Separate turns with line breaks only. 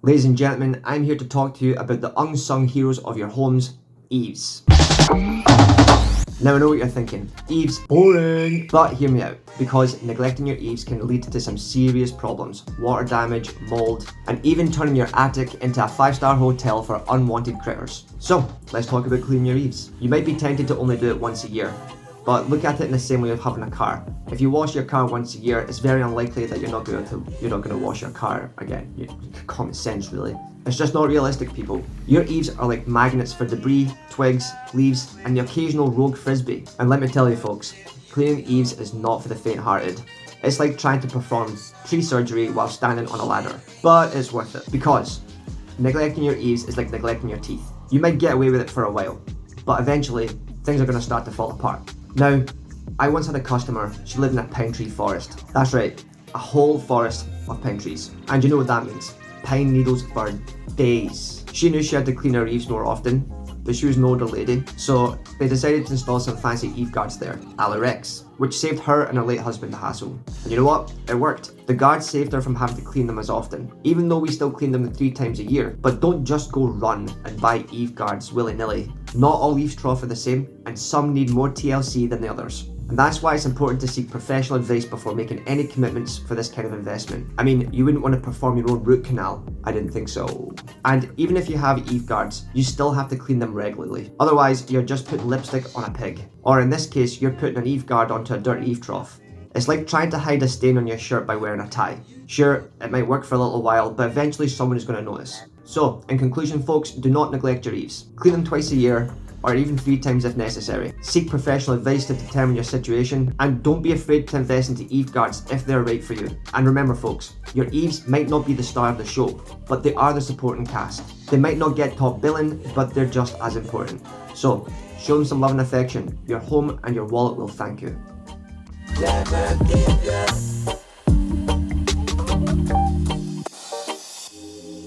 Ladies and gentlemen, I'm here to talk to you about the unsung heroes of your homes, eaves. Now I know what you're thinking, eaves, boring! But hear me out, because neglecting your eaves can lead to some serious problems. Water damage, mold, and even turning your attic into a 5-star hotel for unwanted critters. So, let's talk about cleaning your eaves. You might be tempted to only do it once a year, but look at it in the same way of having a car. If you wash your car once a year, it's very unlikely that you're not going to wash your car again. Common sense, really. It's just not realistic, people. Your eaves are like magnets for debris, twigs, leaves, and the occasional rogue frisbee. And let me tell you folks, cleaning eaves is not for the faint-hearted. It's like trying to perform tree surgery while standing on a ladder. But it's worth it, because neglecting your eaves is like neglecting your teeth. You might get away with it for a while, but eventually, things are going to start to fall apart. Now, I once had a customer, she lived in a pine tree forest. That's right, a whole forest of pine trees. And you know what that means? Pine needles for days. She knew she had to clean her eaves more often, but she was an older lady, so they decided to install some fancy eave guards there, a la Rhys, which saved her and her late husband the hassle. And you know what? It worked. The guards saved her from having to clean them as often, even though we still clean them 3 times a year. But don't just go run and buy eave guards willy-nilly. Not all eaves trough are the same, and some need more TLC than the others. And that's why it's important to seek professional advice before making any commitments for this kind of investment. I mean, you wouldn't want to perform your own root canal. I didn't think so. And even if you have eave guards, you still have to clean them regularly. Otherwise, you're just putting lipstick on a pig. Or in this case, you're putting an eave guard onto a dirty eave trough. It's like trying to hide a stain on your shirt by wearing a tie. Sure, it might work for a little while, but eventually someone is going to notice. So, in conclusion folks, do not neglect your eaves. Clean them twice a year, or even 3 times if necessary. Seek professional advice to determine your situation, and don't be afraid to invest into eave guards if they're right for you. And remember folks, your eaves might not be the star of the show, but they are the supporting cast. They might not get top billing, but they're just as important. So, show them some love and affection. Your home and your wallet will thank you.